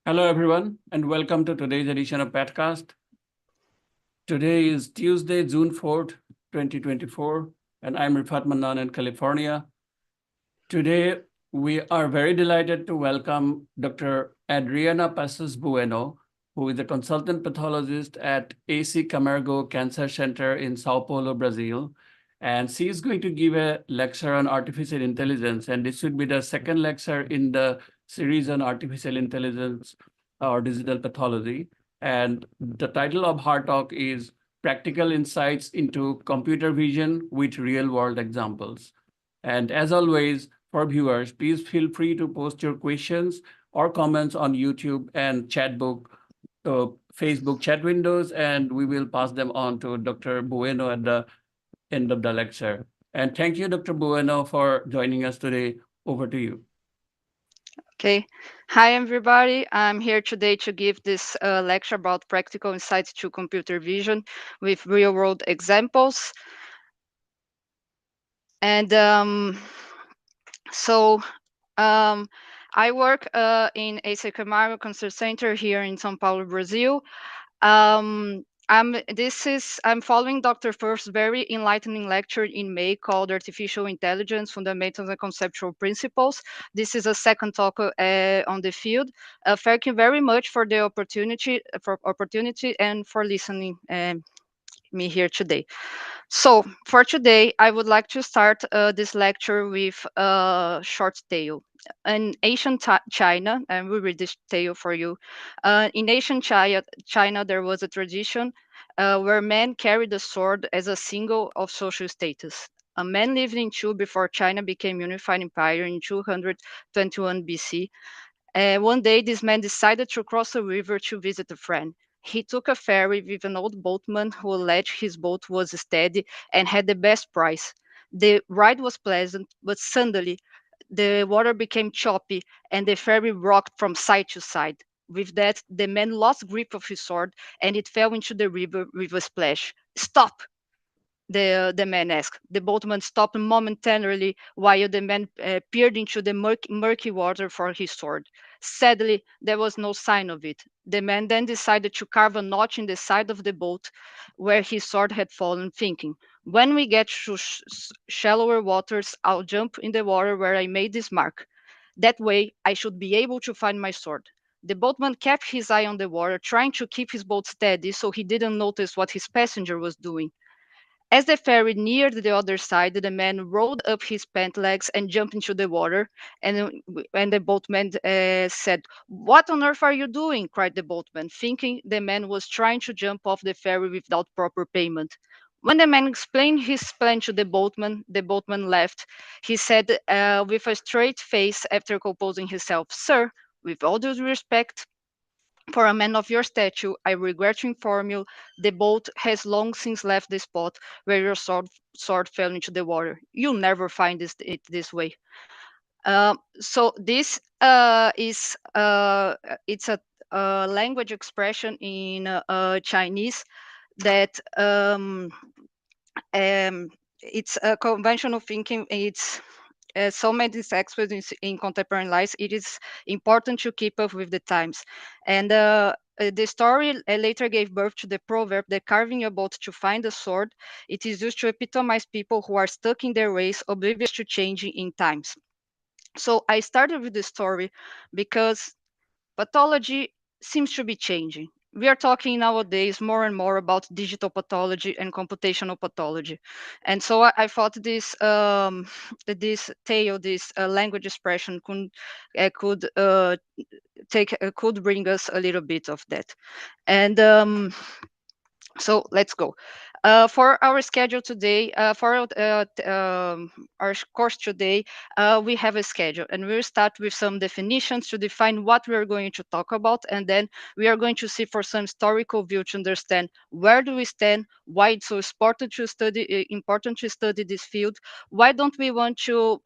Hello, everyone, and welcome to today's edition of Patcast. Today is Tuesday, June 4th, 2024, and I'm Rifat Mannan in California. Today, we are very delighted to welcome Dr. Adriana Passos Bueno, who is a consultant pathologist at AC Camargo Cancer Center in Sao Paulo, Brazil. And she is going to give a lecture on artificial intelligence, and this should be the second lecture in the series on artificial intelligence or digital pathology. And the title of her talk is Practical Insights into Computer Vision with Real-World Examples. And as always, for viewers, please feel free to post your questions or comments on YouTube and Facebook chat windows, and we will pass them on to Dr. Bueno at the end of the lecture. And thank you, Dr. Bueno, for joining us today. Over to you. Okay. Hi, everybody. I'm here today to give this lecture about practical insights to computer vision with real world examples. And so um, I work in AC Camargo Cancer Center here in São Paulo, Brazil. I'm following Dr. Firth's very enlightening lecture in May called Artificial Intelligence Fundamentals and Conceptual Principles. This is a second talk on the field. Thank you very much for the opportunity and for listening me here today. So for today, I would like to start this lecture with a short tale. In ancient China, and we read this tale for you. In ancient China, there was a tradition where men carried a sword as a symbol of social status. A man lived in Chu before China became unified empire in 221 BC. One day, this man decided to cross a river to visit a friend. He took a ferry with an old boatman who alleged his boat was steady and had the best price. The ride was pleasant, but suddenly the water became choppy and the ferry rocked from side to side. With that, the man lost grip of his sword and it fell into the river with a splash. Stop! The man asked. The boatman stopped momentarily while the man peered into the murky water for his sword. Sadly, there was no sign of it. The man then decided to carve a notch in the side of the boat where his sword had fallen, thinking, when we get to shallower waters, I'll jump in the water where I made this mark. That way, I should be able to find my sword. The boatman kept his eye on the water, trying to keep his boat steady so he didn't notice what his passenger was doing. As the ferry neared the other side, the man rolled up his pant legs and jumped into the water. And the boatman said, "What on earth are you doing?" cried the boatman, thinking the man was trying to jump off the ferry without proper payment. When the man explained his plan to the boatman laughed. He said with a straight face after composing himself, "Sir, with all due respect, for a man of your stature, I regret to inform you the boat has long since left the spot where your sword fell into the water. You'll never find it this way." So this is it's a language expression in Chinese that it's a conventional thinking. It's so many experts in contemporary life, it is important to keep up with the times. And the story later gave birth to the proverb that carving a boat to find a sword. It is used to epitomize people who are stuck in their ways, oblivious to changing in times. So I started with the story because pathology seems to be changing. We are talking nowadays more and more about digital pathology and computational pathology, and so I thought this this tale, this language expression could bring us a little bit of that, and so let's go. For our schedule today, our course today, we have a schedule, and we'll start with some definitions to define what we are going to talk about, and then we are going to see for some historical view to understand where do we stand, why it's so important to study this field, why don't we want to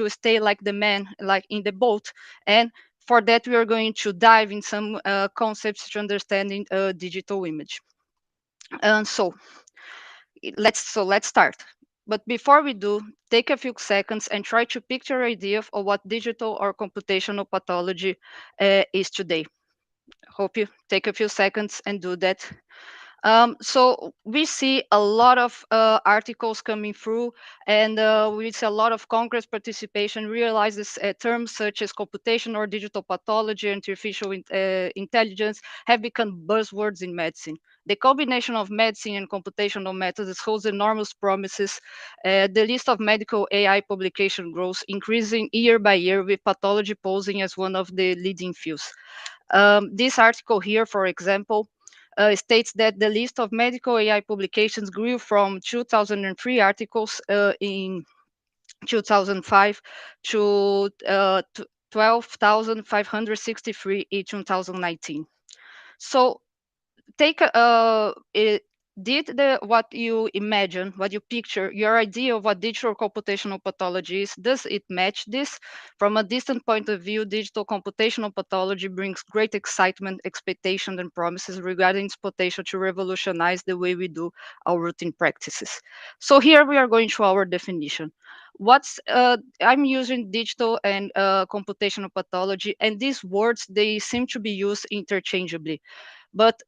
stay like the man, like in the boat, and for that we are going to dive in some concepts to understanding digital image. So let's start. But before we do, take a few seconds and try to picture an idea of what digital or computational pathology is today. hope you take a few seconds and do that. So we see a lot of articles coming through, and we see a lot of Congress participation, realizes terms such as computation or digital pathology and artificial intelligence have become buzzwords in medicine. The combination of medicine and computational methods holds enormous promises. The list of medical AI publication grows, increasing year by year, with pathology posing as one of the leading fields. This article here, for example, states that the list of medical AI publications grew from 2003 articles in 2005 to 12,563 in 2019. So take did the what you imagine, what you picture, your idea of what digital computational pathology is, does it match this? From a distant point of view, digital computational pathology brings great excitement, expectation, and promises regarding its potential to revolutionize the way we do our routine practices. So here we are going to our definition. What's I'm using digital and computational pathology, and these words, they seem to be used interchangeably, but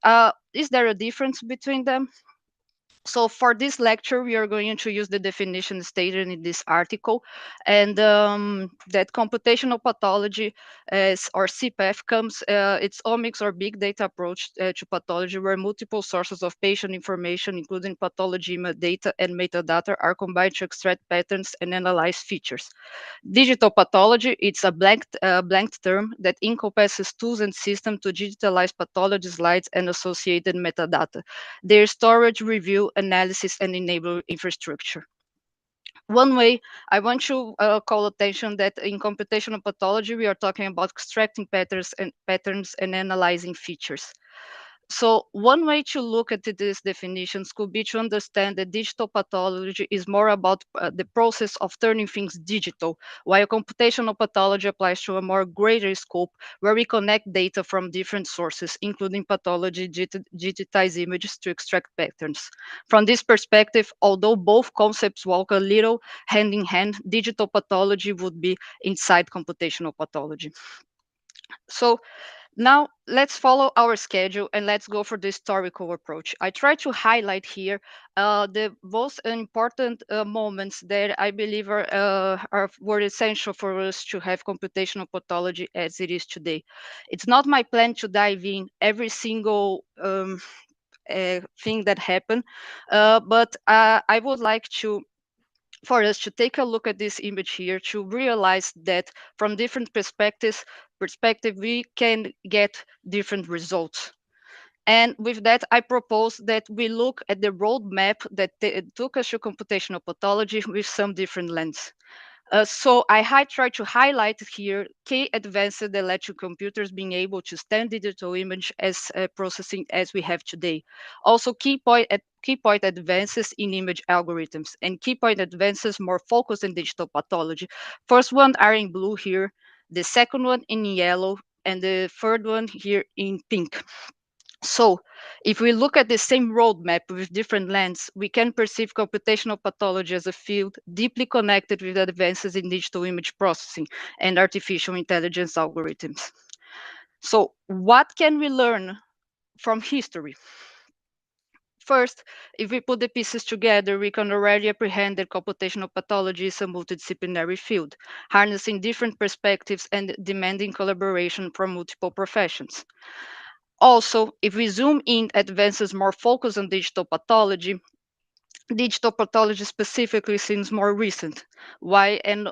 is there a difference between them? So for this lecture, we are going to use the definition stated in this article, and that computational pathology, or CPAP, comes its omics or big data approach to pathology, where multiple sources of patient information, including pathology data and metadata, are combined to extract patterns and analyze features. Digital pathology, it's a blank term that encompasses tools and systems to digitalize pathology slides and associated metadata, their storage, review, analysis, and enable infrastructure. One way I want to call attention that in computational pathology, we are talking about extracting patterns and analyzing features. So one way to look at these definitions could be to understand that digital pathology is more about the process of turning things digital, while computational pathology applies to a more greater scope where we connect data from different sources, including pathology digitized images to extract patterns. From this perspective, although both concepts walk a little hand in hand, digital pathology would be inside computational pathology. So now let's follow our schedule and let's go for the historical approach. I try to highlight here the most important moments that I believe were essential for us to have computational pathology as it is today. It's not my plan to dive in every single thing that happened, but I would like to for us to take a look at this image here to realize that from different perspective we can get different results. And with that, I propose that we look at the roadmap that took us to computational pathology with some different lens. So try to highlight here key advances that led to computers being able to stand digital image as processing as we have today. Also key point advances in image algorithms and key point advances more focused in digital pathology. First one are in blue here, the second one in yellow, and the third one here in pink. So, if we look at the same roadmap with different lens, we can perceive computational pathology as a field deeply connected with advances in digital image processing and artificial intelligence algorithms. So, what can we learn from history? First, if we put the pieces together, we can already apprehend that computational pathology is a multidisciplinary field, harnessing different perspectives and demanding collaboration from multiple professions. Also, if we zoom in advances more focused on digital pathology specifically seems more recent. Why? And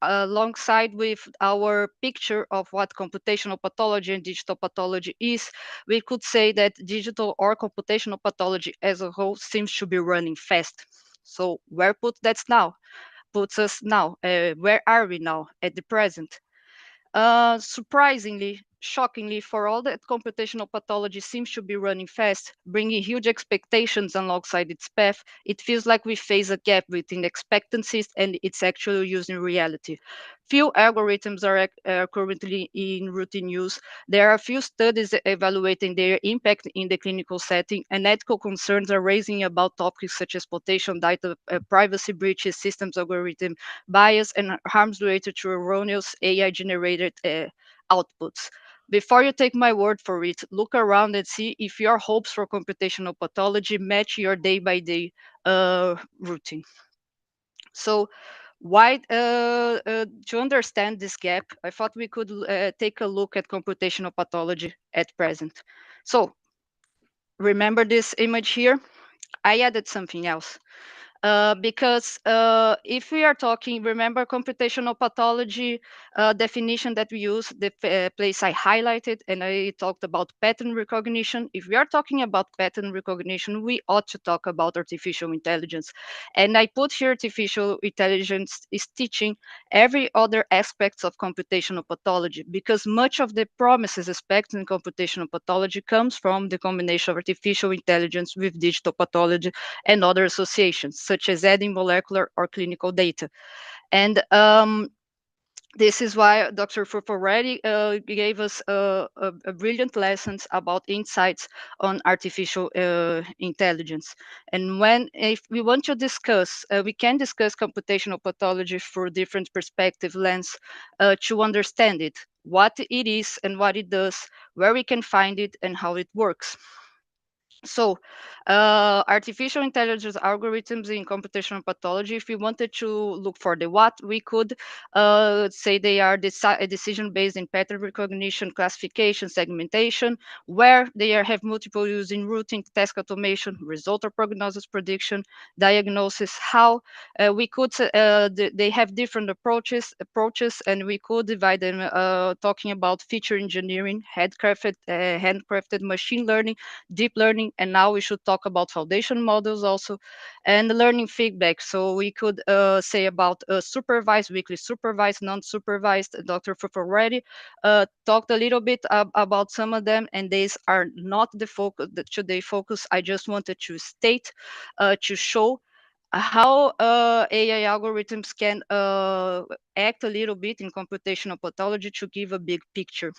alongside with our picture of what computational pathology and digital pathology is, we could say that digital or computational pathology as a whole seems to be running fast. So where puts us now? Where are we now at the present? Surprisingly, shockingly, for all that computational pathology seems to be running fast, bringing huge expectations alongside its path, it feels like we face a gap between expectancies and its actual use in reality. Few algorithms are currently in routine use. There are few studies evaluating their impact in the clinical setting, and ethical concerns are raising about topics such as potential data privacy breaches, systems algorithm bias, and harms related to erroneous AI generated outputs. Before you take my word for it, look around and see if your hopes for computational pathology match your day-by-day routine. So why to understand this gap, I thought we could take a look at computational pathology at present. So remember this image here? I added something else. Because if we are talking, remember computational pathology definition that we use, the place I highlighted, and I talked about pattern recognition. If we are talking about pattern recognition, we ought to talk about artificial intelligence. And I put here artificial intelligence is teaching every other aspects of computational pathology, because much of the promises expected in computational pathology comes from the combination of artificial intelligence with digital pathology and other associations, such as adding molecular or clinical data. And this is why Dr. Fuff already gave us a brilliant lessons about insights on artificial intelligence. And if we want to discuss, we can discuss computational pathology through different perspective lens to understand it, what it is and what it does, where we can find it and how it works. So, artificial intelligence algorithms in computational pathology, if we wanted to look for the what, we could say they are decision-based in pattern recognition, classification, segmentation, where they have multiple use in routing, task automation, result or prognosis prediction, diagnosis, how we could, they have different approaches, and we could divide them talking about feature engineering, handcrafted machine learning, deep learning, and now we should talk about foundation models also, and learning feedback. So we could say about supervised, weekly supervised, non-supervised. Dr. Fuff already talked a little bit about some of them, and these are not the focus, the today focus. I just wanted to state, to show how AI algorithms can act a little bit in computational pathology to give a big picture.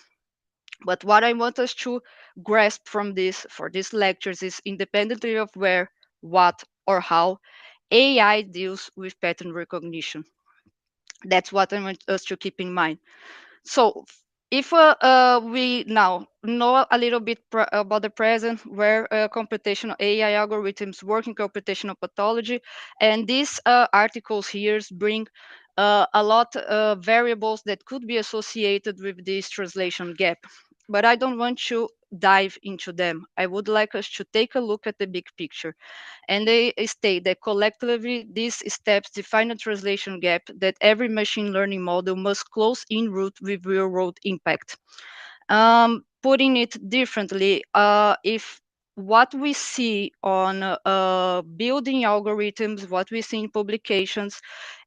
But what I want us to grasp from this for these lectures is, independently of where, what, or how, AI deals with pattern recognition. That's what I want us to keep in mind. So if we now know a little bit about the present, where computational AI algorithms work in computational pathology, and these articles here bring a lot of variables that could be associated with this translation gap. But I don't want to dive into them. I would like us to take a look at the big picture. And they state that collectively, these steps define a translation gap that every machine learning model must close en route with real world impact. Putting it differently, if what we see on building algorithms, what we see in publications,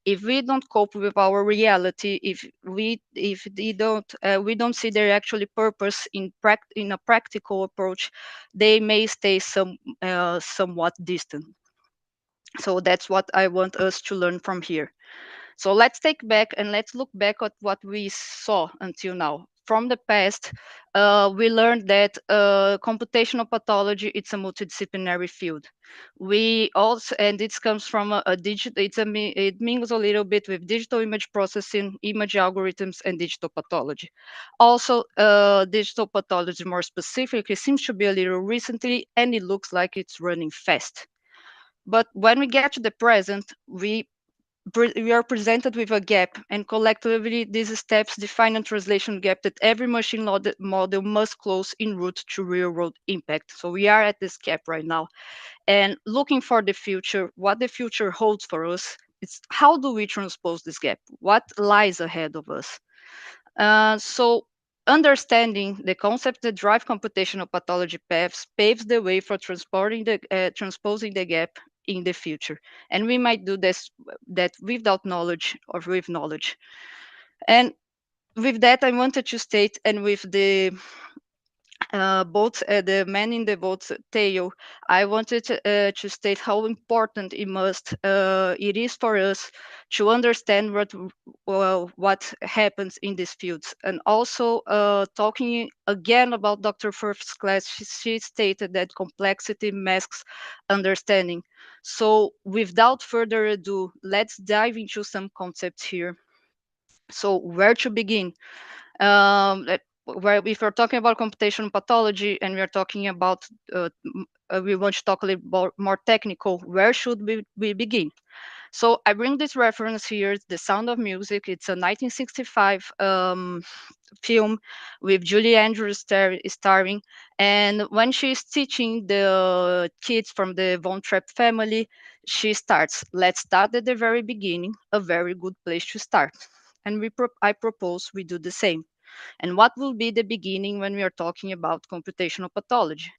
if we don't cope with our reality, if we don't see their actually purpose in a practical approach, they may stay somewhat distant. So that's what I want us to learn from here. So let's take back and let's look back at what we saw until now. From the past, we learned that computational pathology, it's a multidisciplinary field. We also, and this comes from a digital, it mingles a little bit with digital image processing, image algorithms, and digital pathology. Also, digital pathology more specifically seems to be a little recently, and it looks like it's running fast. But when we get to the present, we are presented with a gap, and collectively, these steps define a translation gap that every machine model must close en route to real-world impact. So we are at this gap right now. And looking for the future, what the future holds for us, it's how do we transpose this gap? What lies ahead of us? So understanding the concept that drive computational pathology paths paves the way for transposing the gap in the future. And we might do that without knowledge or with knowledge. And with that, I wanted to state, and with the boat, the man in the boat's tail, I wanted to state how important it is for us to understand what happens in these fields. And also, talking again about Dr. Firth's class, she stated that complexity masks understanding. So without further ado, let's dive into some concepts here. So where to begin? where if we're talking about computational pathology and we're talking about, we want to talk a little more technical, where should we begin? So I bring this reference here, The Sound of Music. It's a 1965 film with Julie Andrews starring. And when she's teaching the kids from the Von Trapp family, she starts, let's start at the very beginning, a very good place to start. And I propose we do the same. And what will be the beginning when we are talking about computational pathology?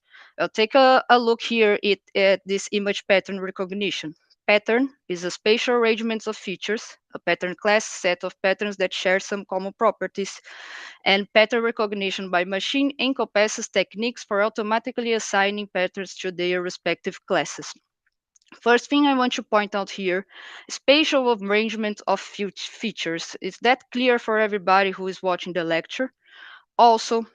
Take a look here at this image pattern recognition. Pattern is a spatial arrangement of features, a pattern class set of patterns that share some common properties, and pattern recognition by machine encompasses techniques for automatically assigning patterns to their respective classes. First thing I want to point out here, spatial arrangement of features. Is that clear for everybody who is watching the lecture? Also,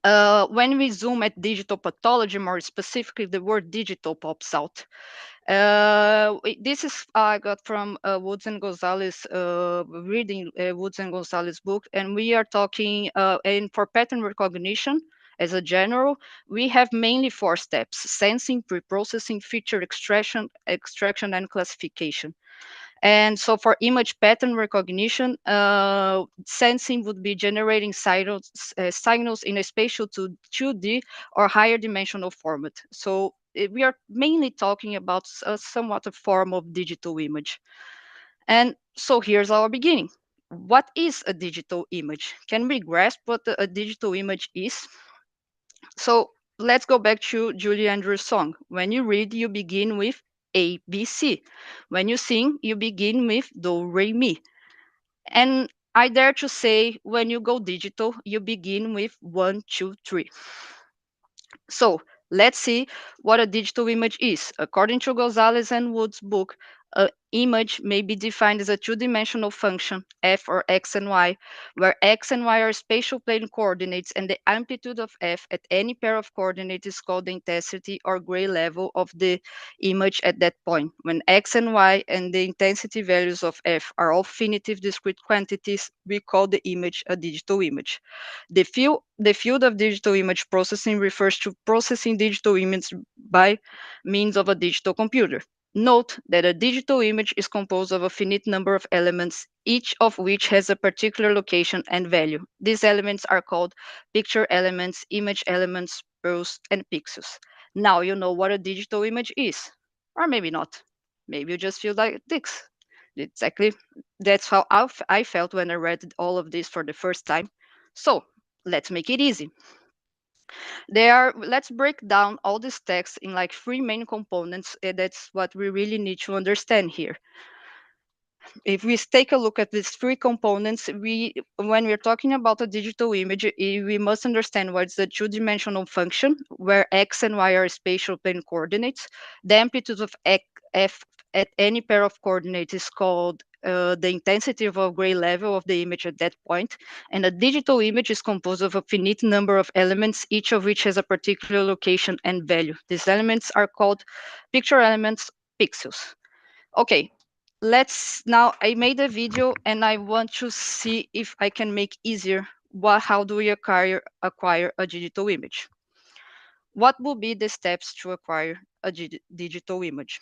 when we zoom at digital pathology, more specifically, the word digital pops out. This is I got from Woods and Gonzalez, reading Woods and Gonzalez book, and we are talking, and for pattern recognition, as a general, we have mainly four steps: sensing, pre-processing, feature extraction, and classification. And so for image pattern recognition, sensing would be generating signals in a spatial 2D or higher dimensional format. So we are mainly talking about somewhat a form of digital image. And so here's our beginning. What is a digital image? Can we grasp what a digital image is? So let's go back to Julie Andrews' song. When you read, you begin with A, B, C. When you sing, you begin with Do, Re, Mi. And I dare to say, when you go digital, you begin with 1, 2, 3. So let's see what a digital image is. According to Gonzalez and Wood's book, an image may be defined as a two-dimensional function, f or x and y, where x and y are spatial plane coordinates, and the amplitude of f at any pair of coordinates is called the intensity or gray level of the image at that point. When x and y and the intensity values of f are all finitive discrete quantities, we call the image a digital image. The field of digital image processing refers to processing digital images by means of a digital computer. Note that a digital image is composed of a finite number of elements, each of which has a particular location and value. These elements are called picture elements, image elements, rows, and pixels. Now you know what a digital image is. Or maybe not. Maybe you just feel like this. Exactly. That's how I felt when I read all of this for the first time. So let's make it easy. Let's break down all this text in like three main components. That's what we really need to understand here. If we take a look at these three components, when we're talking about a digital image, we must understand what's the two-dimensional function, where x and y are spatial plane coordinates. The amplitude of f at any pair of coordinates is called the intensity of a gray level of the image at that point. And a digital image is composed of a finite number of elements, each of which has a particular location and value. These elements are called picture elements, pixels. Okay, let's now, I made a video and I want to see if I can make easier how do we acquire a digital image. What will be the steps to acquire a digital image?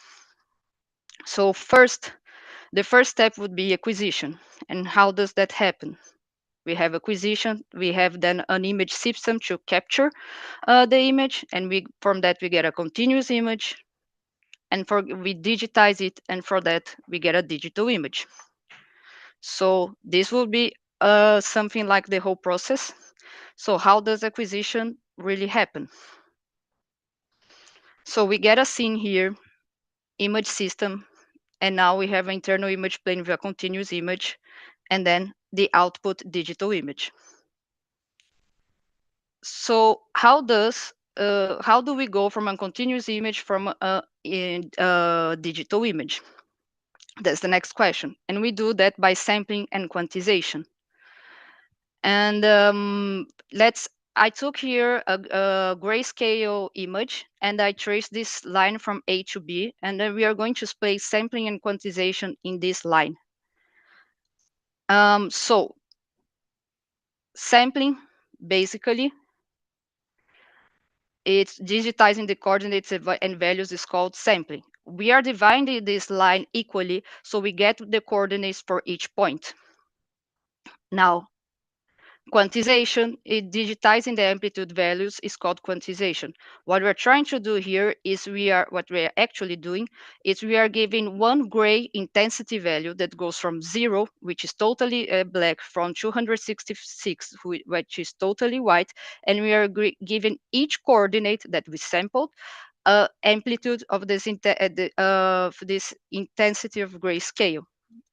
So first, the first step would be acquisition. And how does that happen? We have acquisition, we have then an image system to capture the image, and from that we get a continuous image, and we digitize it, and for that we get a digital image. So this will be something like the whole process. So how does acquisition really happen? So we get a scene here, image system, and now we have an internal image plane with a continuous image, and then the output digital image. So how do we go from a continuous image from a digital image? That's the next question. And we do that by sampling and quantization. And I took here a grayscale image and I traced this line from A to B, and then we are going to place sampling and quantization in this line. So sampling basically, it's digitizing the coordinates and values is called sampling. We are dividing this line equally, so we get the coordinates for each point. Now, quantization, digitizing the amplitude values is called quantization. What we're trying to do here is what we are actually doing is we are giving one gray intensity value that goes from 0, which is totally black, from 266, which is totally white, and we are giving each coordinate that we sampled amplitude of this intensity of gray scale.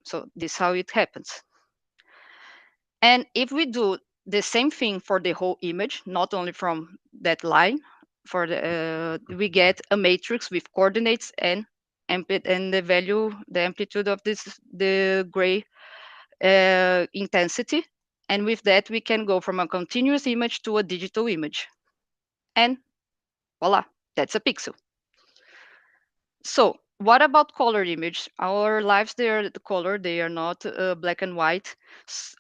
So this is how it happens. And if we do the same thing for the whole image, not only from that line, we get a matrix with coordinates and the amplitude of the gray intensity. And with that, we can go from a continuous image to a digital image. And voila, that's a pixel. So what about color image? Our lives, they are the color, they are not black and white.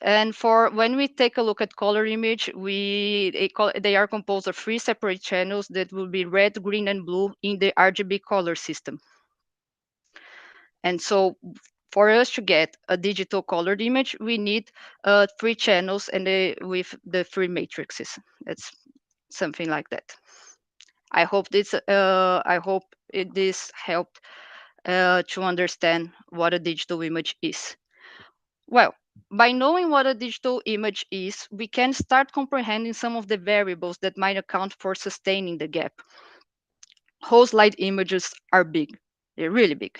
And for when we take a look at color image, they are composed of 3 separate channels that will be red, green, and blue in the RGB color system. And so for us to get a digital colored image, we need 3 channels and with the 3 matrices. That's something like that. I hope this helped to understand what a digital image is. Well, by knowing what a digital image is, we can start comprehending some of the variables that might account for sustaining the gap. Whole slide images are big. They're really big.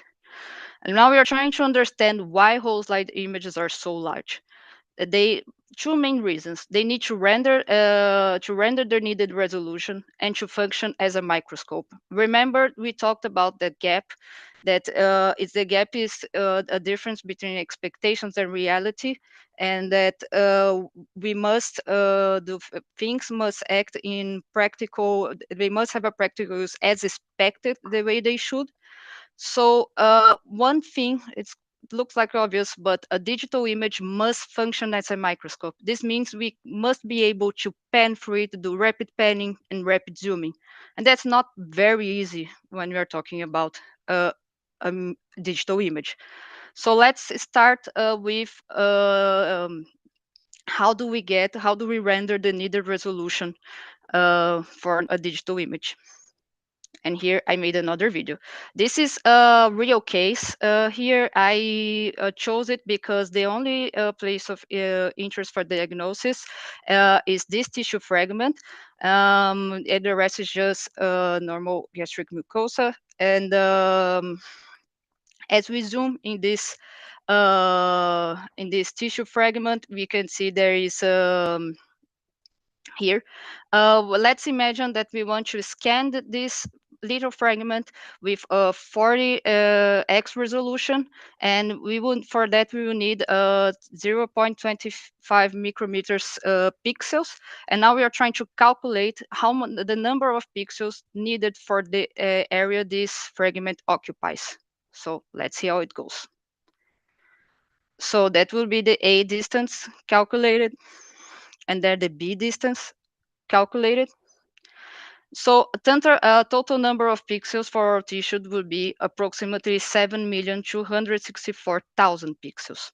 And now we are trying to understand why whole slide images are so large. They two main reasons. They need to render the needed resolution and to function as a microscope. Remember, we talked about that gap. The gap is a difference between expectations and reality, and that we must things must act in practical. They must have a practical use as expected, the way they should. So one thing, it looks like obvious, but a digital image must function as a microscope. This means we must be able to pan through it, do rapid panning and rapid zooming. And that's not very easy when we are talking about a digital image. So let's start with how do we render the needed resolution for a digital image. And here I made another video. This is a real case. Here I chose it because the only place of interest for diagnosis is this tissue fragment, and the rest is just normal gastric mucosa. And as we zoom in this tissue fragment, we can see there is here. Let's imagine that we want to scan this little fragment with a 40x resolution, and for that we will need 0.25 micrometers pixels. And now we are trying to calculate the number of pixels needed for the area this fragment occupies. So let's see how it goes. So that will be the A distance calculated, and then the B distance calculated. So total number of pixels for our tissue will be approximately 7,264,000 pixels.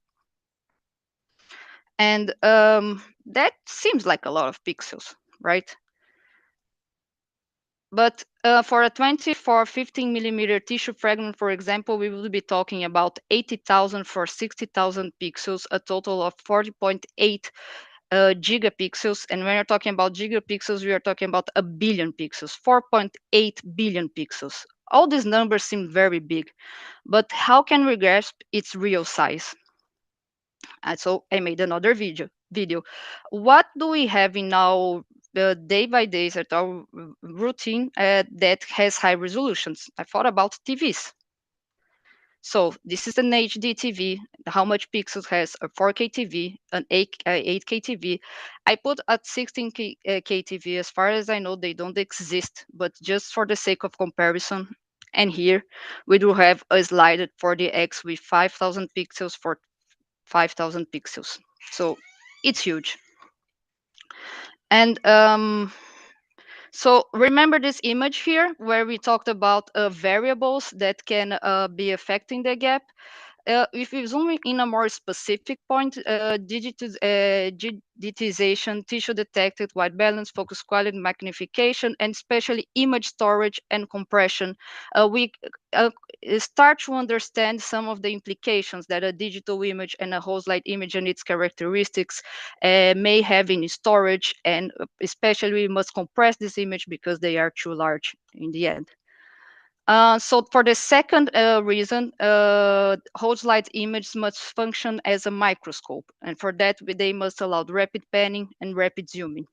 And that seems like a lot of pixels, right? But for a 24 15 millimeter tissue fragment, for example, we will be talking about 80,000 for 60,000 pixels, a total of 40.8 gigapixels. And when you're talking about gigapixels, we are talking about a billion pixels, 4.8 billion pixels. All these numbers seem very big, but how can we grasp its real size? And so I made another video. What do we have in our day by days at our routine that has high resolutions? I thought about TVs. So this is an HD TV. How much pixels has a 4K TV, an 8K TV? I put at 16K TV. As far as I know, they don't exist, but just for the sake of comparison. And here we do have a slide at 40X with 5,000 pixels for 5,000 pixels. So it's huge. And so remember this image here where we talked about variables that can be affecting the gap. If we zoom in a more specific point, digitization, tissue detected, white balance, focus quality, magnification, and especially image storage and compression, we uh, start to understand some of the implications that a digital image and a whole slide image and its characteristics may have in storage, and especially we must compress this image because they are too large in the end. So for the second reason, whole slide images must function as a microscope, and for that they must allow rapid panning and rapid zooming.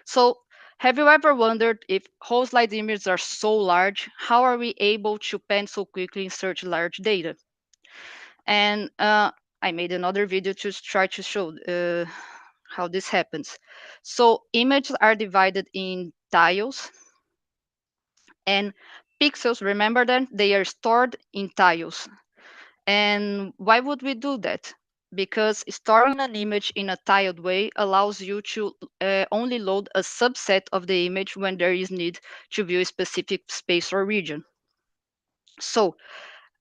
So have you ever wondered if whole slide images are so large, how are we able to pan so quickly in such large data? And I made another video to try to show how this happens. So images are divided in tiles, and pixels, remember that they are stored in tiles. And why would we do that? Because storing an image in a tiled way allows you to only load a subset of the image when there is need to view a specific space or region. So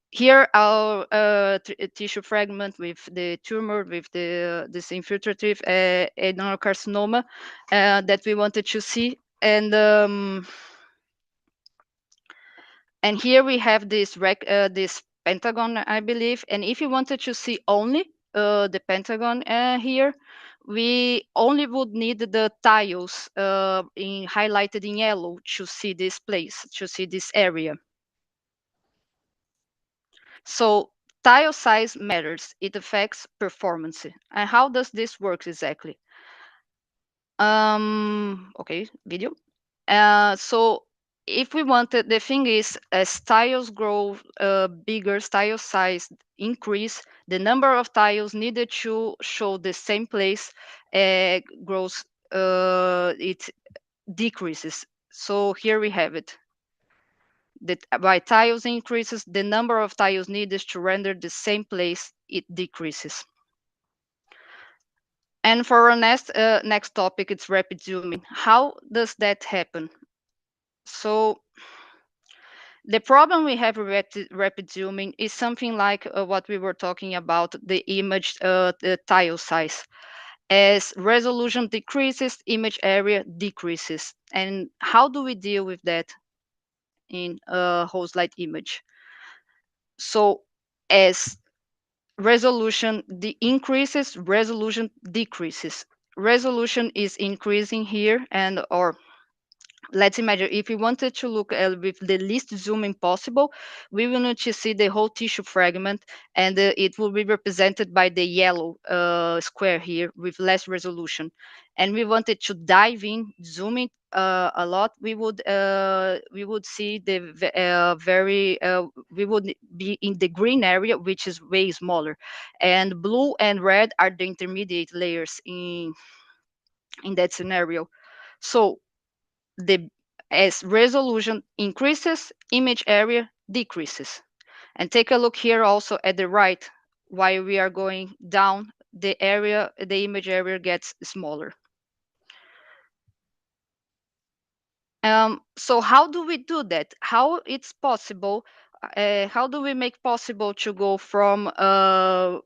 here our tissue fragment with the tumor, with the this infiltrative adenocarcinoma that we wanted to see. And here we have this pentagon, I believe. And if you wanted to see only the pentagon here, we only would need the tiles highlighted in yellow to see this place, to see this area. So tile size matters. It affects performance. And how does this work exactly? Okay, video. So if we wanted, the thing is, as tiles grow bigger, tile size increase, the number of tiles needed to show the same place grows, it decreases. So here we have it. That by tiles increases, the number of tiles needed to render the same place, it decreases. And for our next topic, it's rapid zooming. How does that happen? So the problem we have with rapid zooming is something like what we were talking about, the image, the tile size. As resolution decreases, image area decreases. And how do we deal with that in a whole slide image? So as resolution increases, resolution decreases. Resolution is increasing here, and or let's imagine if we wanted to look at with the least zooming possible, we will need to see the whole tissue fragment, and it will be represented by the yellow square here with less resolution. And we wanted to dive in, zooming a lot, we would see the very we would be in the green area, which is way smaller, and blue and red are the intermediate layers in that scenario. So the as resolution increases, image area decreases. And take a look here also at the right. While we are going down, the image area gets smaller. So how do we do that? How it's possible? How do we make possible to go from to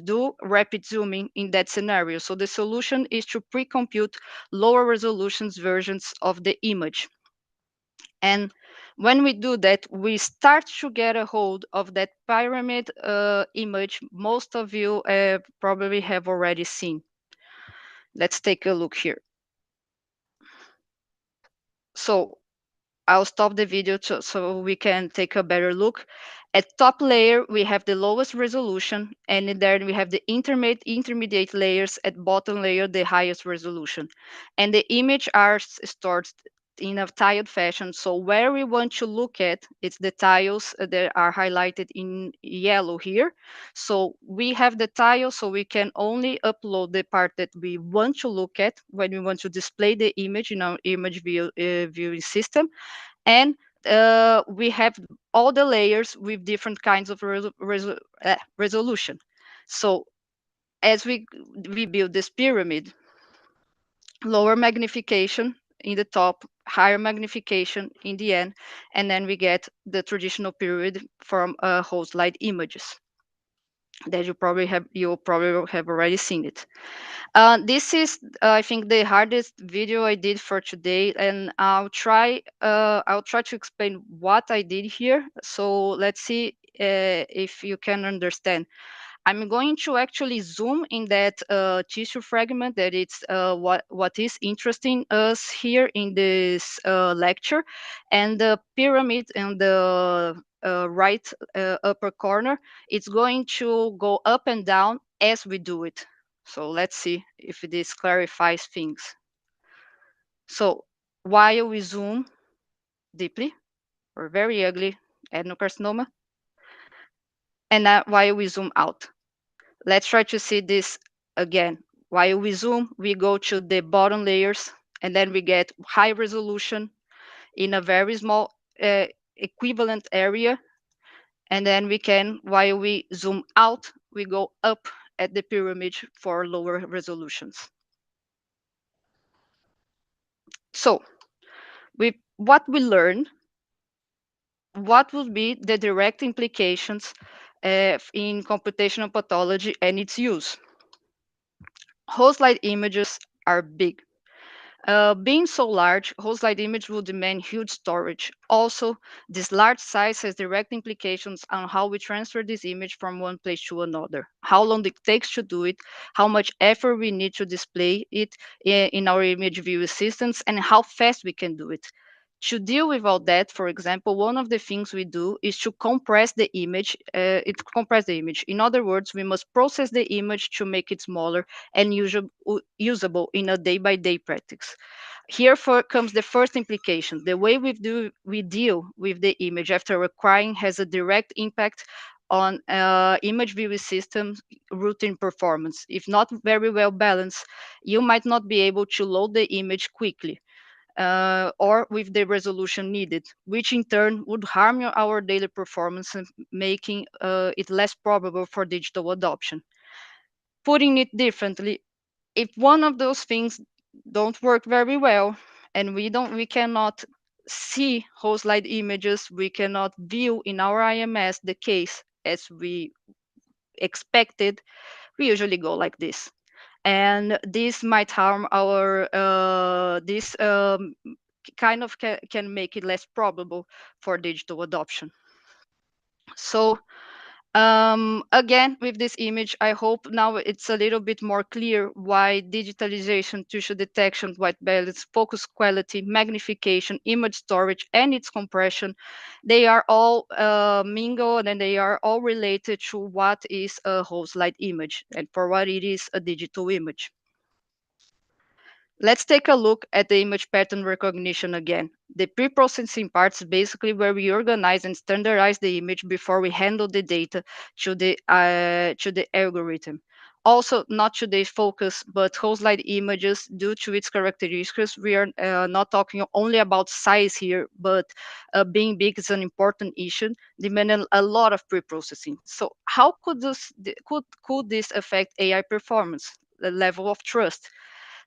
do rapid zooming in that scenario? So the solution is to pre-compute lower resolutions versions of the image. And when we do that, we start to get a hold of that pyramid image most of you probably have already seen. Let's take a look here. So I'll stop the video so we can take a better look. At top layer, we have the lowest resolution, and in there we have the intermediate layers. At bottom layer, the highest resolution. And the image are stored in a tiled fashion. So where we want to look at, it's the tiles that are highlighted in yellow here. So we have the tile, so we can only upload the part that we want to look at when we want to display the image in our image viewing system. And we have all the layers with different kinds of resolution. So as we build this pyramid, lower magnification in the top, higher magnification in the end, and then we get the traditional period from whole slide images that you probably have already seen it. This is, I think, the hardest video I did for today, and I'll try to explain what I did here. So let's see if you can understand. I'm going to actually zoom in that tissue fragment that it's what is interesting us here in this lecture, and the pyramid in the right upper corner. It's going to go up and down as we do it. So let's see if this clarifies things. So while we zoom deeply or very ugly adenocarcinoma, and while we zoom out. Let's try to see this again. While we zoom, we go to the bottom layers, and then we get high resolution in a very small equivalent area. And then we can, while we zoom out, we go up at the pyramid for lower resolutions. So with what we learn, what would be the direct implications in computational pathology and its use? Whole slide images are big. Being so large, whole slide image will demand huge storage. Also, this large size has direct implications on how we transfer this image from one place to another, how long it takes to do it, how much effort we need to display it in our image view systems, and how fast we can do it. To deal with all that, for example, one of the things we do is to compress the image. Compress the image. In other words, we must process the image to make it smaller and usable in a day-by-day practice. Here comes the first implication. The way we deal with the image after acquiring has a direct impact on image viewing system routine performance. If not very well balanced, you might not be able to load the image quickly or with the resolution needed, which in turn would harm our daily performance and making it less probable for digital adoption. Putting it differently, if one of those things don't work very well and we cannot see whole slide images, we cannot view in our IMS the case as we expected, we usually go like this. And this might harm our this kind of can make it less probable for digital adoption. So again, with this image, I hope now it's a little bit more clear why digitalization, tissue detection, white balance, focus quality, magnification, image storage, and its compression, they are all mingled and they are all related to what is a whole slide image and for what it is a digital image. Let's take a look at the image pattern recognition again. The pre-processing part is basically where we organize and standardize the image before we handle the data to the algorithm. Also, not today's focus, but whole slide images, due to its characteristics, we are not talking only about size here, but being big is an important issue, demanding a lot of pre-processing. So, how could this affect AI performance, the level of trust?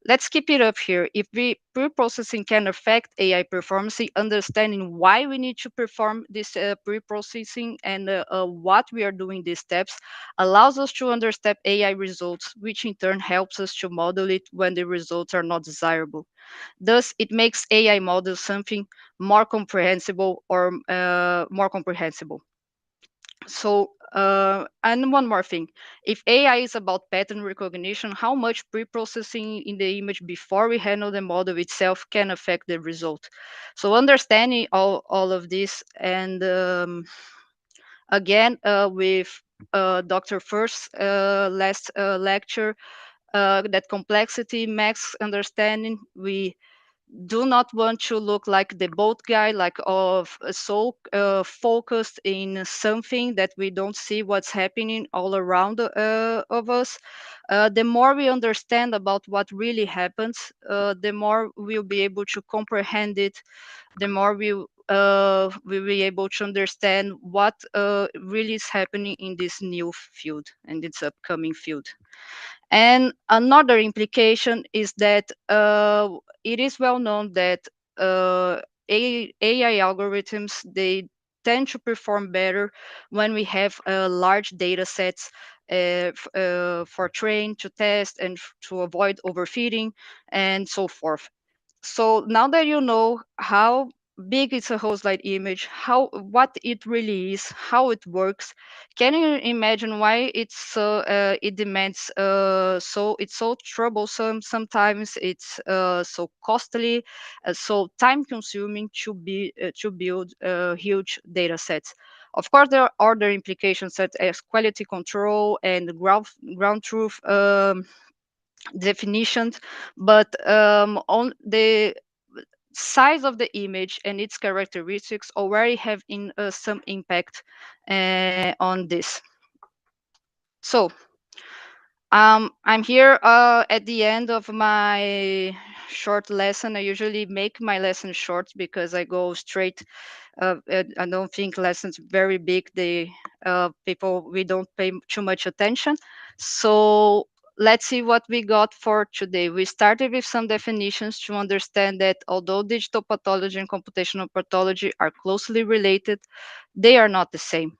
Let's keep it up here. If we pre-processing can affect AI performance, understanding why we need to perform this pre-processing and what we are doing these steps allows us to understand AI results, which in turn helps us to model it when the results are not desirable. Thus, it makes AI model something more comprehensible or more comprehensible. So, and one more thing, if AI is about pattern recognition, how much pre-processing in the image before we handle the model itself can affect the result? So understanding all of this, and again, with Dr. First's last lecture, that complexity, max understanding, we do not want to look like the boat guy, like of so focused in something that we don't see what's happening all around of us. The more we understand about what really happens, the more we'll be able to comprehend it, the more we'll be able to understand what really is happening in this new field and its upcoming field. And another implication is that it is well known that AI algorithms, they tend to perform better when we have large data sets for train, to test, and to avoid overfitting, and so forth. So now that you know how big is a whole slide image, how what it really is, how it works, can you imagine why it demands so it's so troublesome sometimes, it's so costly, so time consuming to build huge data sets. Of course, there are other implications such as quality control and ground truth definitions, but on the size of the image and its characteristics already have some impact on this. So I'm here at the end of my short lesson. I usually make my lesson short because I go straight. I don't think lessons very big. They people we don't pay too much attention. So let's see what we got for today. We started with some definitions to understand that although digital pathology and computational pathology are closely related, they are not the same.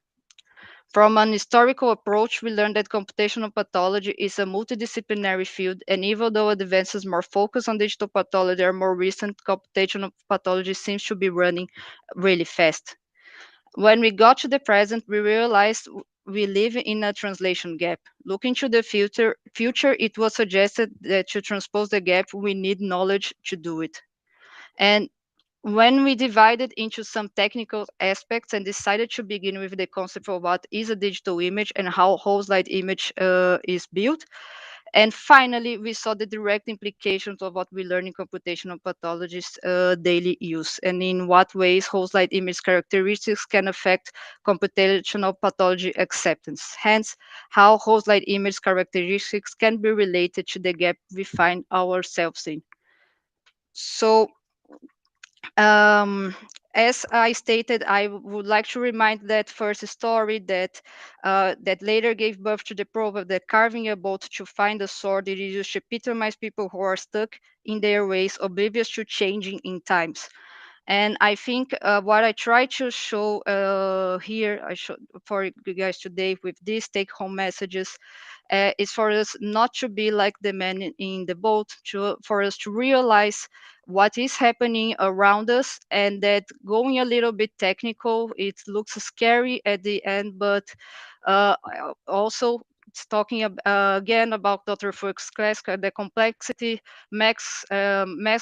From an historical approach, we learned that computational pathology is a multidisciplinary field, and even though advances more focused on digital pathology are more recent, computational pathology seems to be running really fast. When we got to the present, we realized we live in a translation gap. Looking to the future, it was suggested that to transpose the gap, we need knowledge to do it. And when we divided into some technical aspects and decided to begin with the concept of what is a digital image and how whole slide image is built, and finally we saw the direct implications of what we learn in computational pathology's daily use, and in what ways whole slide image characteristics can affect computational pathology acceptance, hence how whole slide image characteristics can be related to the gap we find ourselves in. So um, as I stated, I would like to remind that first story that later gave birth to the proverb that carving a boat to find a sword it is used to epitomize people who are stuck in their ways, oblivious to changing in times. And I think what I try to show here, I show for you guys today with these take-home messages, is for us not to be like the man in the boat, for us to realize what is happening around us, and that going a little bit technical, it looks scary at the end, but also it's talking again about Dr. Fuchs' class, the complexity, mass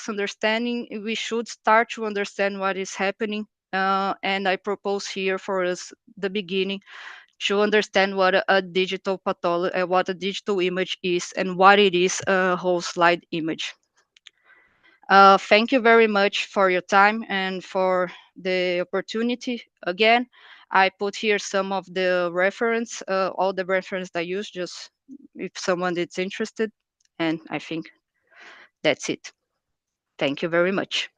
understanding. We should start to understand what is happening. And I propose here for us the beginning to understand what a digital pathology, what a digital image is, and what it is a whole slide image. Thank you very much for your time and for the opportunity. Again, I put here some of the reference, all the reference I use, just if someone is interested. And I think that's it. Thank you very much.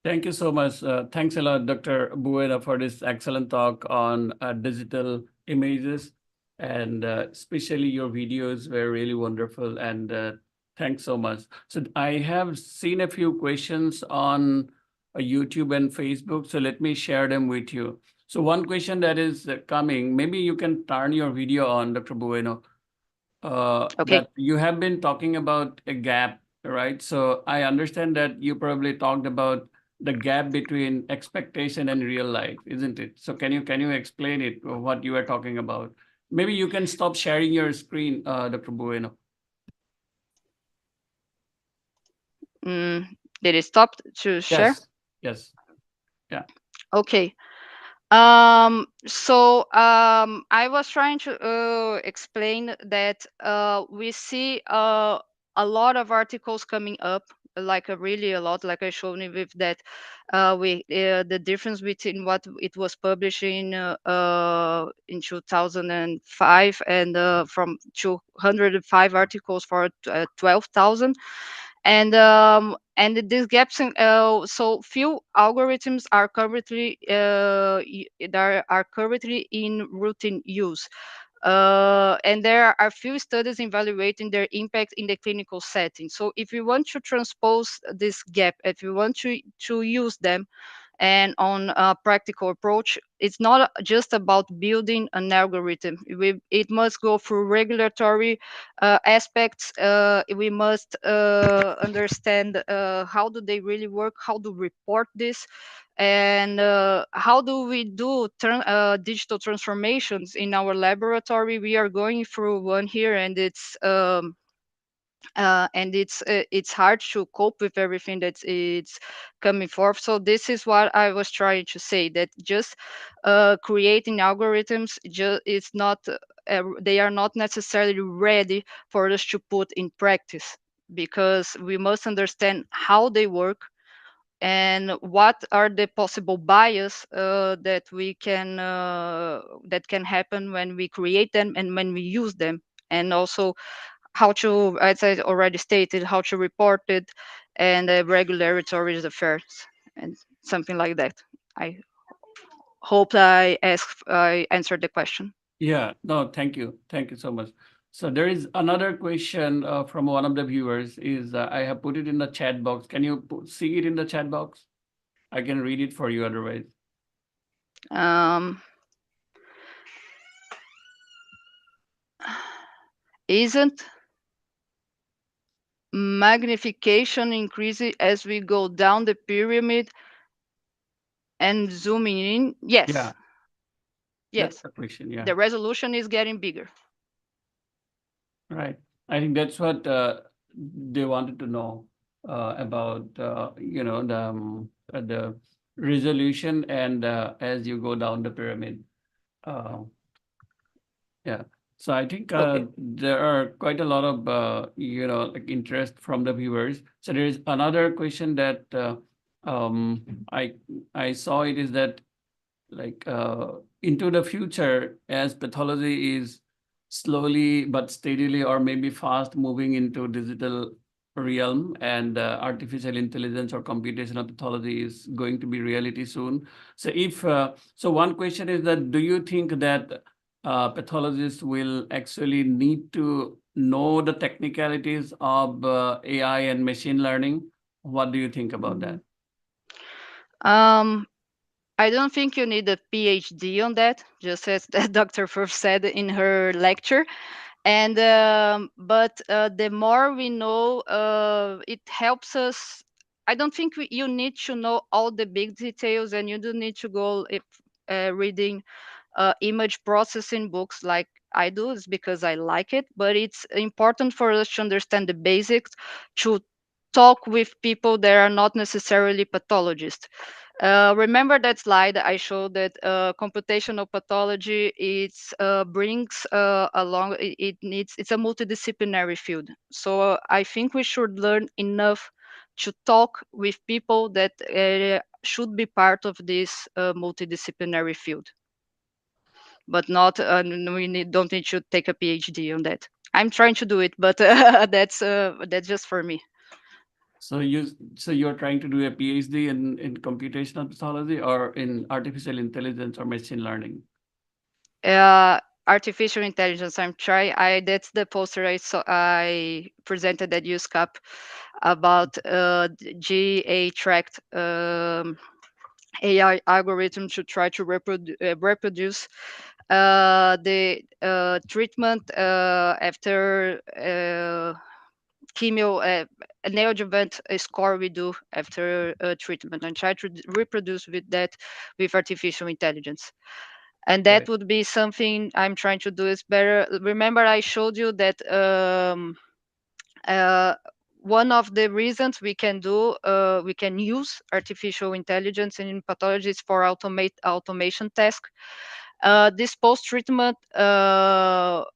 Thank you so much. Thanks a lot, Dr. Bueno, for this excellent talk on digital images. And especially your videos were really wonderful. And thanks so much. So I have seen a few questions on YouTube and Facebook. So let me share them with you. So one question that is coming, maybe you can turn your video on, Dr. Bueno. Okay. That you have been talking about a gap, right? So I understand that you probably talked about the gap between expectation and real life, isn't it? So can you explain it, what you are talking about? Maybe you can stop sharing your screen, Dr. Bueno. Mm, did it stop to share? Yes, yes, yeah. Okay. I was trying to explain that we see a lot of articles coming up, like really a lot, like I showed you with that. We The difference between what it was published in 2005 and from 205 articles for 12,000. And these gaps so few algorithms are currently that are currently in routine use, and there are few studies evaluating their impact in the clinical setting. So if you want to transpose this gap, if you want to use them and on a practical approach, it's not just about building an algorithm. It must go through regulatory aspects. We must understand how do they really work, how to report this, and how do we do digital transformations in our laboratory. We are going through one here, and it's hard to cope with everything that it's coming forth. So this is what I was trying to say, that just creating algorithms just it's not they are not necessarily ready for us to put in practice, because we must understand how they work and what are the possible bias that can happen when we create them and when we use them, and also how to, as I already stated, how to report it, and regulatory affairs and something like that. I hope I answered the question. Yeah, no, thank you so much. So there is another question from one of the viewers. Is I have put it in the chat box. Can you see it in the chat box? I can read it for you otherwise. Um, isn't magnification increasing as we go down the pyramid and zooming in? Yeah, Yes, that's yes. the question. Yeah, The resolution is getting bigger. right. I think that's what they wanted to know about, the resolution and as you go down the pyramid. Uh, Yeah. So I think Okay. there are quite a lot of like interest from the viewers. So there is another question that um, I I saw it is that like into the future as pathology is slowly but steadily or maybe fast moving into digital realm and artificial intelligence or computational pathology is going to be reality soon. So if so one question is that do you think that pathologists will actually need to know the technicalities of AI and machine learning? What do you think about that? Um, I don't think you need a PhD on that, just as Dr. Firth said in her lecture. And but the more we know, it helps us. I don't think you need to know all the big details, and you don't need to go if reading image processing books like I do. Is because I like it, but it's important for us to understand the basics, to talk with people that are not necessarily pathologists. Remember that slide I showed that computational pathology brings along it's a multidisciplinary field. So I think we should learn enough to talk with people that should be part of this multidisciplinary field, but not don't need to take a PhD on that. I'm trying to do it, but that's just for me. So you're trying to do a PhD in computational pathology or in artificial intelligence or machine learning? uh, Artificial intelligence. I'm trying. I That's the poster I presented at USCAP about GA tracked AI algorithm to try to reproduce the treatment after chemo, a neoadjuvant score we do after treatment, and try to reproduce with that with artificial intelligence. And that Right. would be something I'm trying to do is better. Remember I showed you that uh, one of the reasons we can use artificial intelligence in pathology is for automation task. This post treatment um,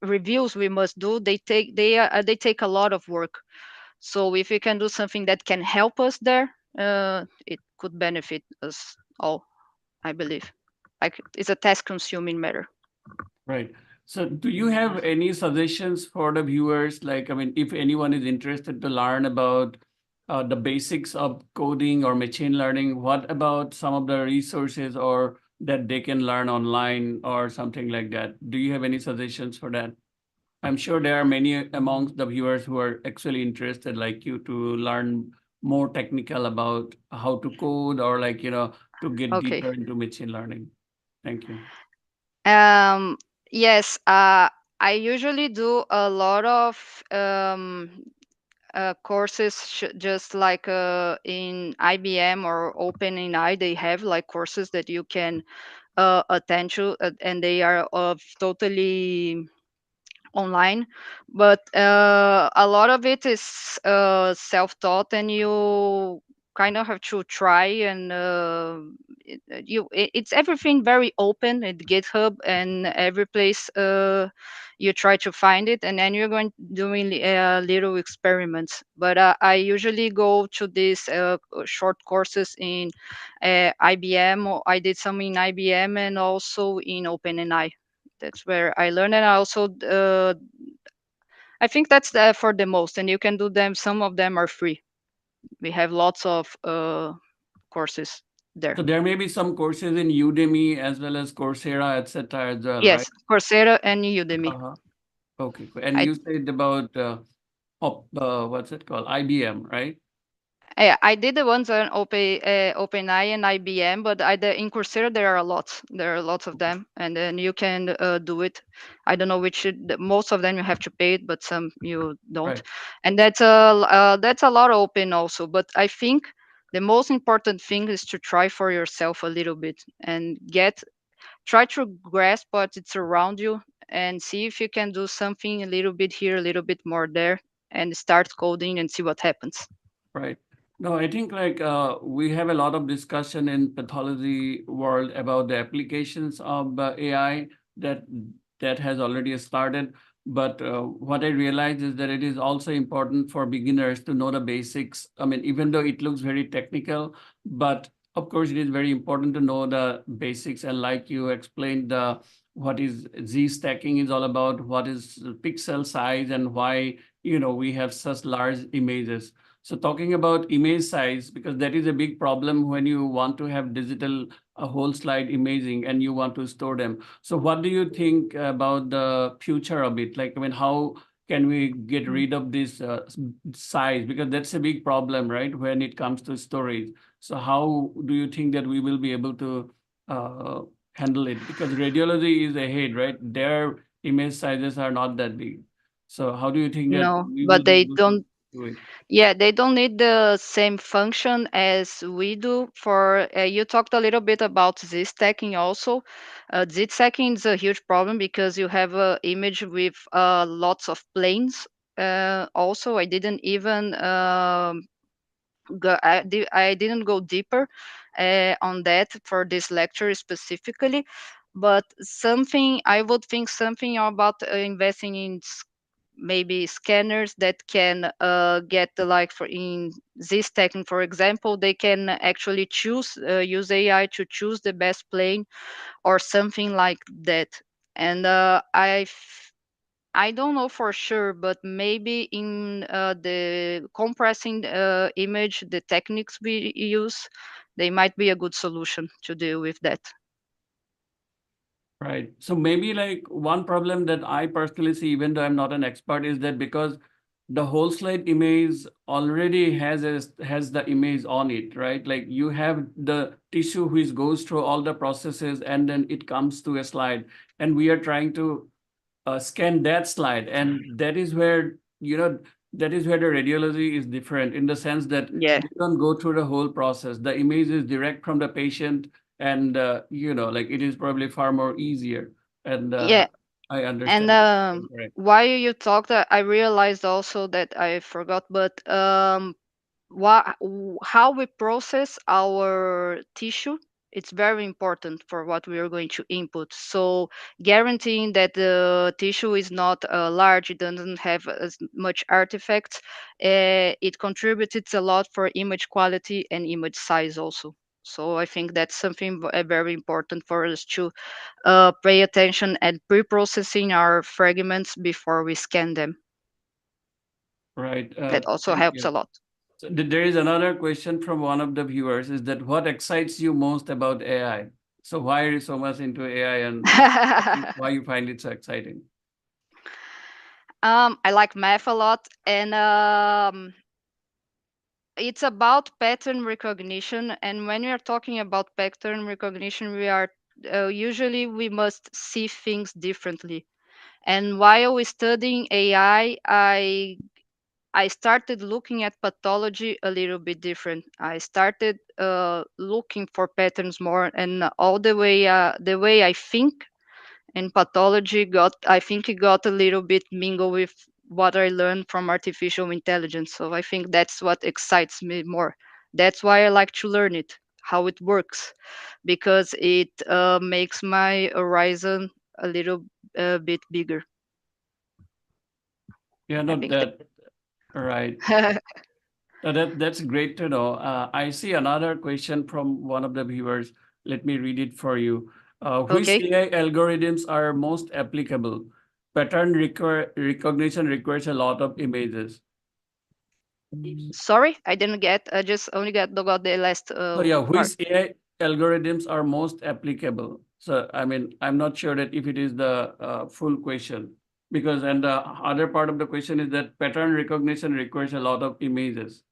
reviews we must do, they take a lot of work. So if we can do something that can help us there, it could benefit us all, I believe. Like, it's a task consuming matter. Right. So do you have any suggestions for the viewers? Like, I mean, if anyone is interested to learn about the basics of coding or machine learning, what about some of the resources or that they can learn online or something like that? Do you have any suggestions for that? I'm sure there are many amongst the viewers who are actually interested, like you, to learn more technical about how to code or like, to get Okay. deeper into machine learning. Thank you. Um, yes, I usually do a lot of courses, just like in IBM or OpenAI, they have like courses that you can attend to, and they are of totally online, but a lot of it is self-taught, and you kind of have to try, and it's everything very open at GitHub and every place. You try to find it, and then you're going doing little experiments, but I usually go to these short courses in IBM, or I did some in IBM and also in OpenAI. That's where I learned, and I also I think that's for the most, and you can do them. Some of them are free. We have lots of courses there. So there may be some courses in Udemy as well as Coursera, etc. as well, right? Yes, Coursera and Udemy. Uh-huh. Okay, cool. And I you said about what's it called? IBM, right? I did the ones on OpenAI and IBM, but in Coursera there are lots. There are lots of Okay, them, and then you can do it. I don't know most of them you have to pay it, but some you don't. right, And that's a lot open also. But I think the most important thing is to try for yourself a little bit and try to grasp what it's around you and see if you can do something a little bit here, a little bit more there, and start coding and see what happens. right. No, I think like we have a lot of discussion in pathology world about the applications of AI that has already started. But what I realized is that it is also important for beginners to know the basics. I mean, even though it looks very technical, but of course it is very important to know the basics. And like you explained, what is Z stacking is all about, what is pixel size, and why we have such large images. So talking about image size, because that is a big problem when you want to have digital whole slide imaging and you want to store them. So what do you think about the future of it? Like, I mean, how can we get rid of this size? Because that's a big problem, right? When it comes to storage. So how do you think that we will be able to uh, handle it? Because radiology is ahead, right? Their image sizes are not that big. So how do you think that No, we will but be they able to don't. do it? Yeah, they don't need the same function as we do. For you talked a little bit about Z-stacking also. Z-stacking is a huge problem because you have a image with lots of planes. Also, I didn't even I didn't go deeper on that for this lecture specifically, but something I would think something about investing in maybe scanners that can get the, like, for in this technique, for example, they can actually choose use AI to choose the best plane or something like that. And I don't know for sure, but maybe in the compressing image, the techniques we use, they might be a good solution to deal with that. Right. So maybe like one problem that I personally see, even though I'm not an expert, is that because the whole slide image already has the image on it, right? Like you have the tissue which goes through all the processes and then it comes to a slide, and we are trying to scan that slide, and that is where the radiology is different in the sense that Yeah, we don't go through the whole process. The image is direct from the patient, and like it is probably far more easier. And yeah. I And understand. Correct. while you talked, I realized also that I forgot, but how we process our tissue, it's very important for what we are going to input. So guaranteeing that the tissue is not large, it doesn't have as much artifacts, it contributes a lot for image quality and image size also. So I think that's something very important for us to pay attention at pre-processing our fragments before we scan them. Right. That also Thank helps you. a lot. So there is another question from one of the viewers, is that what excites you most about AI? So why are you so much into AI, and why you find it so exciting? I like math a lot, and it's about pattern recognition. And when we are talking about pattern recognition, we are usually we must see things differently. And while studying AI, I started looking at pathology a little bit different. I started looking for patterns more, and all the way I think in pathology got, I think it got a little bit mingled with what I learned from artificial intelligence. So I think that's what excites me more. That's why I like to learn it, how it works, because it makes my horizon a little bit bigger. Yeah, I not think that. Right. that. That's great to know. I see another question from one of the viewers. Let me read it for you. Which Okay. AI algorithms are most applicable? Pattern recognition requires a lot of images. Sorry, I didn't get. I just only got the last So yeah, part. which AI algorithms are most applicable? So I mean, I'm not sure that if it is the full question, because, and the other part of the question is that pattern recognition requires a lot of images.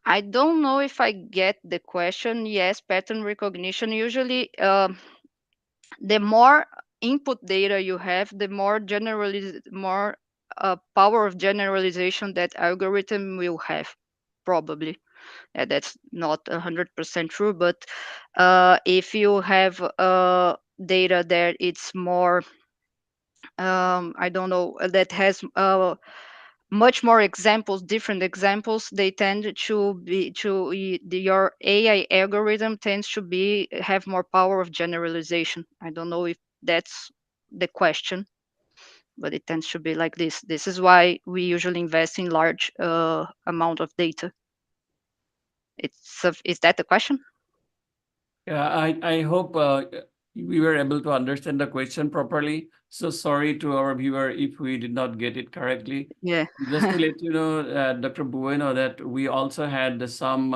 I don't know if I get the question. Yes, pattern recognition. Usually, the more input data you have, the more more power of generalization that algorithm will have, probably. That's not 100% true, but if you have data that it's more, I don't know, that has much more examples, different examples, they tend to be your AI algorithm tends to be have more power of generalization. I don't know if that's the question, but it tends to be like this. This is why we usually invest in large amount of data. Is that the question? Yeah, I hope we were able to understand the question properly. So sorry to our viewer if we did not get it correctly. Yeah. Just to let you know, Dr. Bueno, that we also had some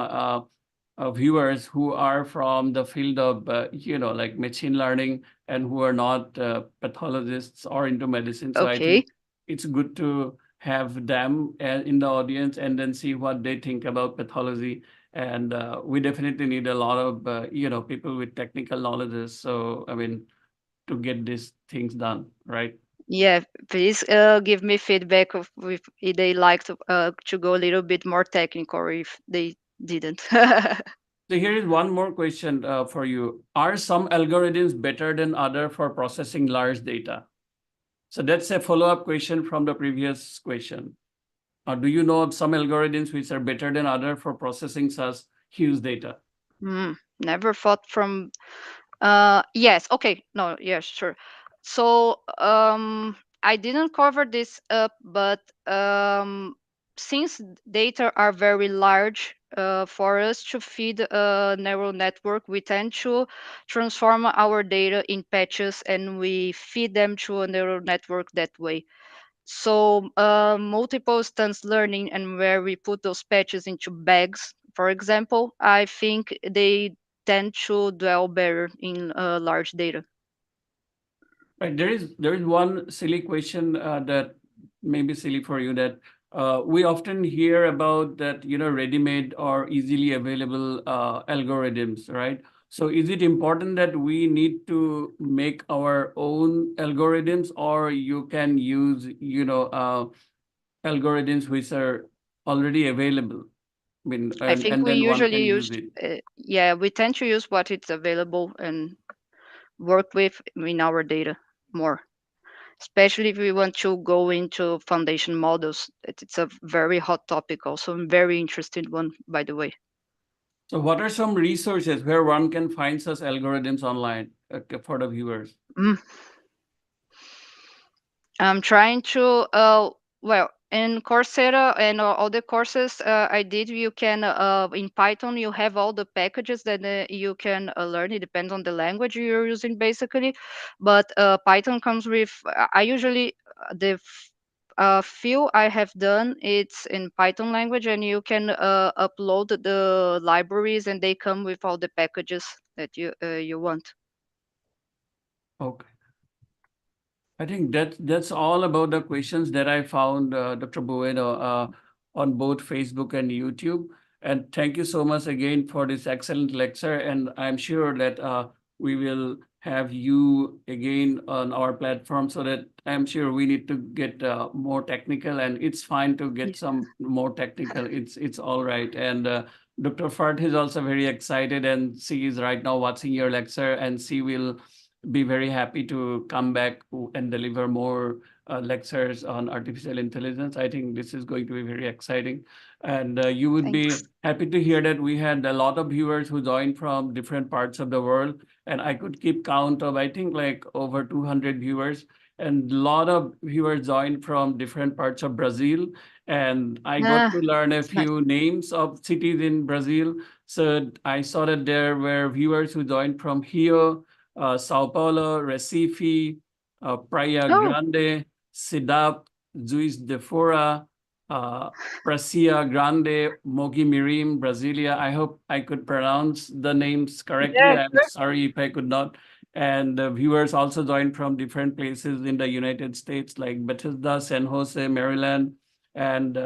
viewers who are from the field of, like machine learning, and who are not pathologists or into medicine. So I Okay. think it's good to have them in the audience and then see what they think about pathology. And we definitely need a lot of, people with technical knowledges. So, I mean, to get these things done, right? Yeah, please give me feedback of if they like to go a little bit more technical or if they didn't. So here is one more question for you. Are some algorithms better than other for processing large data? So that's a follow-up question from the previous question. Do you know of some algorithms which are better than other for processing such huge data? Never thought from. Yes. Okay. No. Yes. Sure. So I didn't cover this up, but since data are very large for us to feed a neural network, we tend to transform our data in patches and we feed them to a neural network that way. So multiple instance learning and where we put those patches into bags, for example, I think they tend to dwell better in large data. Right. There is one silly question that may be silly for you, that we often hear about, that ready-made or easily available algorithms, right? So is it important that we need to make our own algorithms, or you can use algorithms which are already available? I mean, I and think and we then one usually can use use, it. yeah, we tend to use what is available and work with in our data more, especially if we want to go into foundation models. It's a very hot topic, also a very interesting one, by the way. So what are some resources where one can find such algorithms online for the viewers? Mm. I'm trying to, well, in Coursera and all the courses I did, you can in Python you have all the packages that you can learn. It depends on the language you're using basically, but Python comes with. I usually few I have done it's in Python language, and you can upload the libraries, and they come with all the packages that you want. Okay. I think that's all about the questions that I found, Dr. Bueno, on both Facebook and YouTube. And thank you so much again for this excellent lecture. And I'm sure that we will have you again on our platform, so that I'm sure we need to get more technical, and it's fine to get some more technical. It's all right. And Dr. Fart is also very excited, and she is right now watching your lecture, and she will be very happy to come back and deliver more lectures on artificial intelligence. I think this is going to be very exciting. And you would Thanks. be happy to hear that we had a lot of viewers who joined from different parts of the world. And I could keep count of, I think, like over 200 viewers. And a lot of viewers joined from different parts of Brazil. And I got to learn a It's nice. few names of cities in Brazil. So I saw that there were viewers who joined from Rio, Sao Paulo, Recife, Praia Oh, Grande, Siddharth, Juiz de Fora, uh, Praia Grande, Mogi Mirim, Brasilia. I hope I could pronounce the names correctly. yeah, I'm sure. sorry if I could not. And viewers also joined from different places in the United States, like Bethesda, San Jose, Maryland, and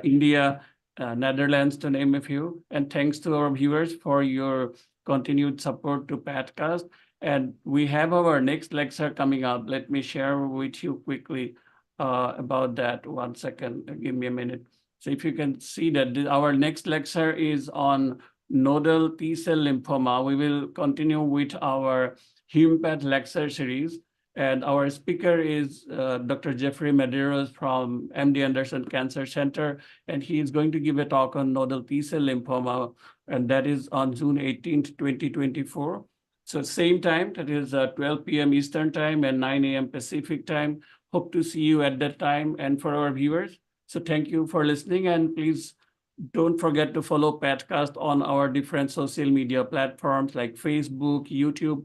India, Netherlands, to name a few. And thanks to our viewers for your continued support to Patcast. And we have our next lecture coming up. Let me share with you quickly about that. 1 second, give me a minute. So if you can see that our next lecture is on nodal T-cell lymphoma. We will continue with our HumePath lecture series. And our speaker is Dr. Jeffrey Medeiros from MD Anderson Cancer Center. And he is going to give a talk on nodal T-cell lymphoma. And that is on June 18th, 2024. So same time, that is 12 p.m. Eastern time and 9 a.m. Pacific time. Hope to see you at that time. And for our viewers, so thank you for listening, and please don't forget to follow Patcast on our different social media platforms like Facebook, YouTube,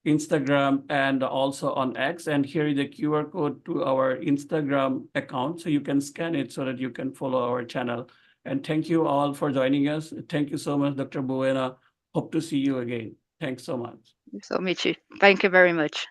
Instagram, and also on X. And here is the QR code to our Instagram account, so you can scan it so that you can follow our channel. And thank you all for joining us. Thank you so much, Dr. Buena. Hope to see you again. Thanks so much. So, Michi, thank you very much.